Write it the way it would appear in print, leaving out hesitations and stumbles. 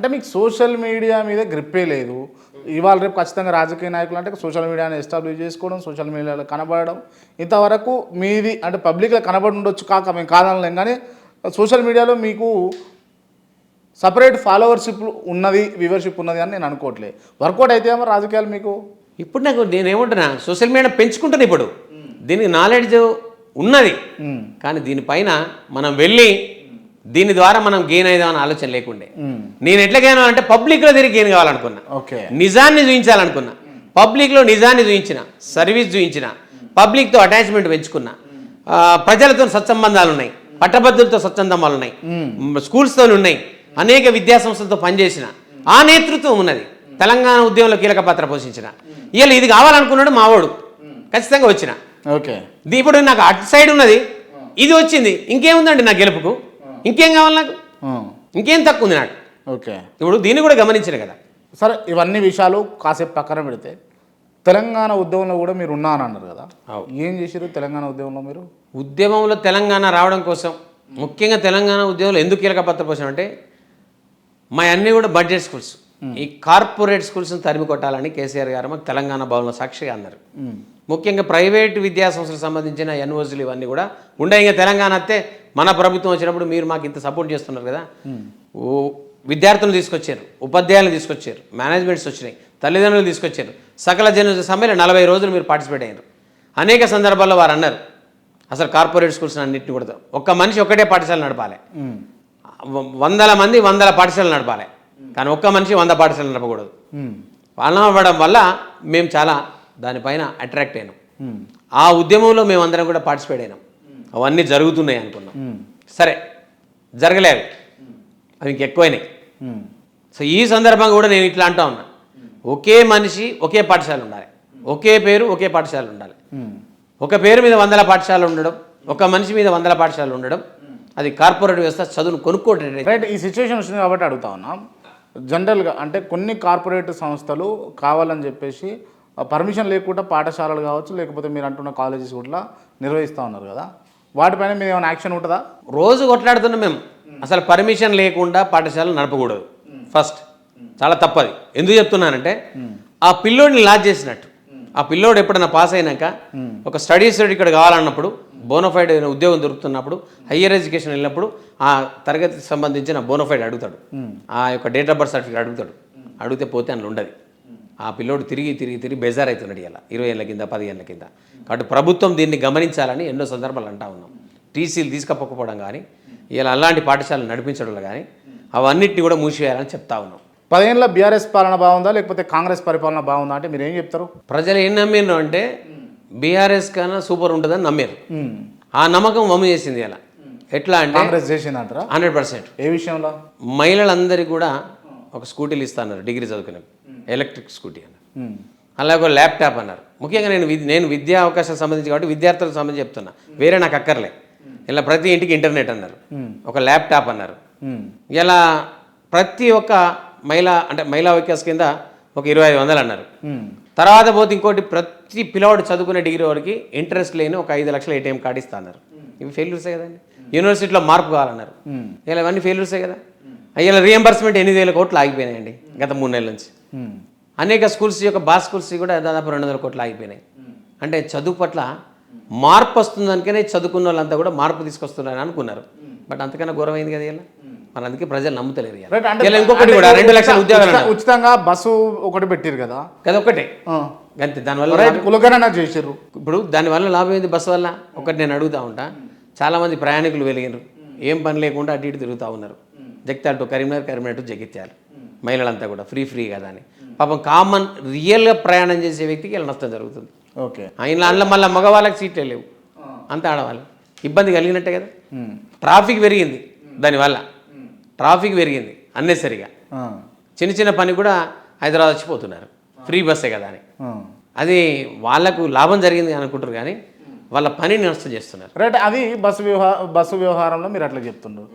అంటే మీకు social media మీద గ్రిప్పే లేదు. ఇవాళ రేపు ఖచ్చితంగా రాజకీయ నాయకులు అంటే సోషల్ మీడియాని ఎస్టాబ్లిష్ చేసుకోవడం, సోషల్ మీడియాలో కనబడడం, ఇంతవరకు మీది అంటే పబ్లిక్లో కనబడి ఉండొచ్చు కాక మేము కాదనలేం, కానీ సోషల్ మీడియాలో మీకు సపరేట్ ఫాలోవర్షిప్ ఉన్నది, వ్యూవర్షిప్ ఉన్నది అని నేను అనుకోవట్లేదు. వర్కౌట్ అయితే ఏమో రాజకీయాలు మీకు. ఇప్పుడు నాకు నేనేమంటున్నా, సోషల్ మీడియా పెంచుకుంటుంది. ఇప్పుడు దీనికి నాలెడ్జ్ ఉన్నది, కానీ దీనిపైన మనం వెళ్ళి దీని ద్వారా మనం గెయిన్ అయిదామని ఆలోచన లేకుండే. నేను ఎట్లా గెయిన్ అంటే పబ్లిక్లో తిరిగి గెయిన్ కావాలనుకున్నా, నిజాన్ని చూపించాలనుకున్నా. పబ్లిక్లో నిజాన్ని చూపించిన, సర్వీస్ చూపించిన, పబ్లిక్తో అటాచ్మెంట్ పెంచుకున్నా, ప్రజలతో సత్సంబంధాలు ఉన్నాయి, పట్టభద్రులతో సత్సంబంధాలు ఉన్నాయి, స్కూల్స్తో ఉన్నాయి, అనేక విద్యాసంస్థలతో పనిచేసిన ఆ నేతృత్వం ఉన్నది. తెలంగాణ ఉద్యమంలో కీలక పాత్ర పోషించిన. ఇలా ఇది కావాలనుకున్నాడు మావాడు, ఖచ్చితంగా వచ్చిన. ఓకే, ఇప్పుడు నాకు అటు సైడ్ ఉన్నది, ఇది వచ్చింది, ఇంకేముందండి నా గెలుపుకు? ఇంకేం కావాలి నాకు? ఇంకేం తక్కువ ఉంది నాకు? ఓకే, ఇప్పుడు దీన్ని కూడా గమనించిన కదా. సరే, ఇవన్నీ విషయాలు కాసేపు పక్కన పెడితే తెలంగాణ ఉద్యమంలో కూడా మీరు ఉన్నా అని అన్నారు కదా, ఏం చేశారు తెలంగాణ ఉద్యమంలో మీరు? ఉద్యమంలో తెలంగాణ రావడం కోసం, ముఖ్యంగా తెలంగాణ ఉద్యమంలో ఎందుకు కీలక పాత్ర పోసాం అంటే, మా అన్నీ కూడా బడ్జెట్ స్కూల్స్, ఈ కార్పొరేట్ స్కూల్స్ని తరిమి కొట్టాలని కేసీఆర్ గారు మాకు తెలంగాణ భవన్లో సాక్షిగా అన్నారు. ముఖ్యంగా ప్రైవేటు విద్యాసంస్థలకు సంబంధించిన యూనివర్సిటీలు ఇవన్నీ కూడా ఉండే. ఇంకా తెలంగాణ వస్తే మన ప్రభుత్వం వచ్చినప్పుడు మీరు మాకు ఇంత సపోర్ట్ చేస్తున్నారు కదా, విద్యార్థులు తీసుకొచ్చారు, ఉపాధ్యాయులు తీసుకొచ్చారు, మేనేజ్మెంట్స్ వచ్చినాయి, తల్లిదండ్రులు తీసుకొచ్చారు, సకల జన సమ్మెలో 40 రోజులు మీరు పార్టిసిపేట్ అయ్యారు. అనేక సందర్భాల్లో వారు అన్నారు అసలు కార్పొరేట్ స్కూల్స్ అన్నింటినీ కూడా ఒక్క మనిషి ఒక్కటే పాఠశాల నడపాలి, 100 మంది 100 పాఠశాలలు నడపాలి, కానీ ఒక్క మనిషి 100 పాఠశాలలు నడపకూడదు. వాళ్ళ అవ్వడం వల్ల మేము చాలా దానిపైన అట్రాక్ట్ అయినాం. ఆ ఉద్యమంలో మేమందరం కూడా పార్టిసిపేట్ అయినాం. అవన్నీ జరుగుతున్నాయి అనుకున్నాం. సరే, జరగలేవు, అవి ఇంకెక్కువైనాయి. సో ఈ సందర్భంగా కూడా నేను ఇట్లా అంటా ఉన్నా, ఒకే మనిషి ఒకే పాఠశాల ఉండాలి, ఒకే పేరు ఒకే పాఠశాల ఉండాలి. ఒక పేరు మీద 100 పాఠశాలలు ఉండడం, ఒక మనిషి మీద 100 పాఠశాలలు ఉండడం, అది కార్పొరేట్ వ్యవస్థ, చదువును కొనుక్కోవడం. రైట్, ఈ సిచ్యువేషన్ వచ్చింది కాబట్టి అడుగుతా ఉన్నా. జనరల్గా అంటే కొన్ని కార్పొరేట్ సంస్థలు కావాలని చెప్పేసి పర్మిషన్ లేకుండా పాఠశాలలు కావచ్చు, లేకపోతే మీరు అంటున్న కాలేజెస్ కూడా నిర్వహిస్తూ ఉన్నారు కదా, వాటిపైన మీద ఏమైనా యాక్షన్ ఉంటుందా? రోజు కొట్లాడుతున్నాం మేము. అసలు పర్మిషన్ లేకుండా పాఠశాలలు నడపకూడదు. ఫస్ట్ చాలా తప్పది. ఎందుకు చెప్తున్నానంటే, ఆ పిల్లోడిని లాజ్ చేసినట్టు. ఆ పిల్లోడు ఎప్పుడైనా పాస్ అయినాక ఒక స్టడీ సర్టిఫికేట్ కావాలన్నప్పుడు, బోనోఫైడ్ ఉద్యోగం దొరుకుతున్నప్పుడు, హయ్యర్ ఎడ్యుకేషన్ వెళ్ళినప్పుడు ఆ తరగతికి సంబంధించిన బోనోఫైడ్ అడుగుతాడు, ఆ యొక్క డేట్ ఆఫ్ బర్త్ సర్టిఫికేట్ అడుగుతాడు. అడిగితే పోతే అందులో ఉండదు. ఆ పిల్లోడు తిరిగి బెజార్ అవుతున్నాడు ఇలా 20 ఏళ్ళ కింద 10 ఏళ్ళ కింద. కాబట్టి ప్రభుత్వం దీన్ని గమనించాలని ఎన్నో సందర్భాలు అంటా ఉన్నాం. టీసీలు తీసుకపోకపోవడం కానీ, ఇలా అలాంటి పాఠశాలలు నడిపించడం కానీ, అవన్నిటిని కూడా మూసివేయాలని చెప్తా ఉన్నాం. 10 ఏళ్ళ బీఆర్ఎస్ పాలన బాగుందా లేకపోతే కాంగ్రెస్ పరిపాలన బాగుందా అంటే మీరు ఏం చెప్తారు? ప్రజలు ఏం నమ్మిరు అంటే బీఆర్ఎస్ కన్నా సూపర్ ఉంటుందని నమ్మారు. ఆ నమ్మకం వమ్ము చేసింది ఇలా. ఎట్లా అంటే కాంగ్రెస్ చేసిందంటారా? 100%. ఏ విషయంలో? మహిళలందరికీ కూడా ఒక స్కూటీలు ఇస్తున్నారు, డిగ్రీ చదువుకునే ఎలక్ట్రిక్ స్కూటీ అన్నారు, అలాగే ఒక ల్యాప్టాప్ అన్నారు. ముఖ్యంగా నేను విద్యా అవకాశాలకు సంబంధించి కాబట్టి విద్యార్థులకు సంబంధించి చెప్తున్నా, వేరే నాకు అక్కర్లే. ఇలా ప్రతి ఇంటికి ఇంటర్నెట్ అన్నారు, ఒక ల్యాప్టాప్ అన్నారు. ఇలా ప్రతి ఒక్క మహిళా వికాస్ కింద ఒక 2500 అన్నారు. తర్వాత పోతే ఇంకోటి, ప్రతి పిల్లవాడు చదువుకునే డిగ్రీ వాడికి ఇంట్రెస్ట్ లేని ఒక 5 లక్షల ఏటీఎం కార్డు ఇస్తా అన్నారు. ఇవి ఫెయిల్యూర్సే కదండి. యూనివర్సిటీలో మార్పు కావాలన్నారు. ఇలా ఇవన్నీ ఫెయిల్యూర్సే కదా. ఇలా రియంబర్స్మెంట్ 8,000 కోట్లు ఆగిపోయినాయండి గత 3 నెలల నుంచి. అనేక స్కూల్స్ యొక్క స్కూల్స్ కూడా దాదాపు 200 కోట్లు ఆగిపోయినాయి. అంటే చదువు పట్ల మార్పు వస్తుందనికనే చదువుకున్న వాళ్ళంతా కూడా మార్పు తీసుకొస్తున్నారని అనుకున్నారు. బట్ అంతకన్నా ఘోరమైంది కదా ఇలా. మరి అందుకే ప్రజలు నమ్ముతలేరు. ఇంకొకటి కూడా 2 లక్షల ఉద్యోగాలు ఉచితంగా బస్సు ఒకటి పెట్టారు కదా, కదా ఒకటే అంతే. దానివల్ల చేసారు. ఇప్పుడు దానివల్ల లాభం ఏంది? బస్సు వల్ల ఒకటి నేను అడుగుతూ ఉంటా, చాలామంది ప్రయాణికులు వెలిగినారు, ఏం పని లేకుండా అటు ఇటు తిరుగుతూ ఉన్నారు. జగిత్యాల టు కరీంనగర్ టు జగిత్యాల మహిళలంతా కూడా ఫ్రీ కదా అని. పాపం కామన్ రియల్గా ప్రయాణం చేసే వ్యక్తికి ఇలా నష్టం జరుగుతుంది. ఓకే, అందులో మళ్ళీ మగవాళ్ళకి సీట్లే లేవు, అంతా ఆడవాళ్ళు. ఇబ్బంది కలిగినట్టే కదా. ట్రాఫిక్ పెరిగింది, దానివల్ల ట్రాఫిక్ పెరిగింది అన్నెసరిగా. చిన్న పని కూడా హైదరాబాద్ వచ్చిపోతున్నారు, ఫ్రీ బస్సే కదా అని. అది వాళ్ళకు లాభం జరిగింది అనుకుంటారు కానీ వాళ్ళ పనిని నష్టం చేస్తున్నారు. రైట్, అది బస్సు వ్యవహారంలో మీరు అట్లా చెప్తున్నారు.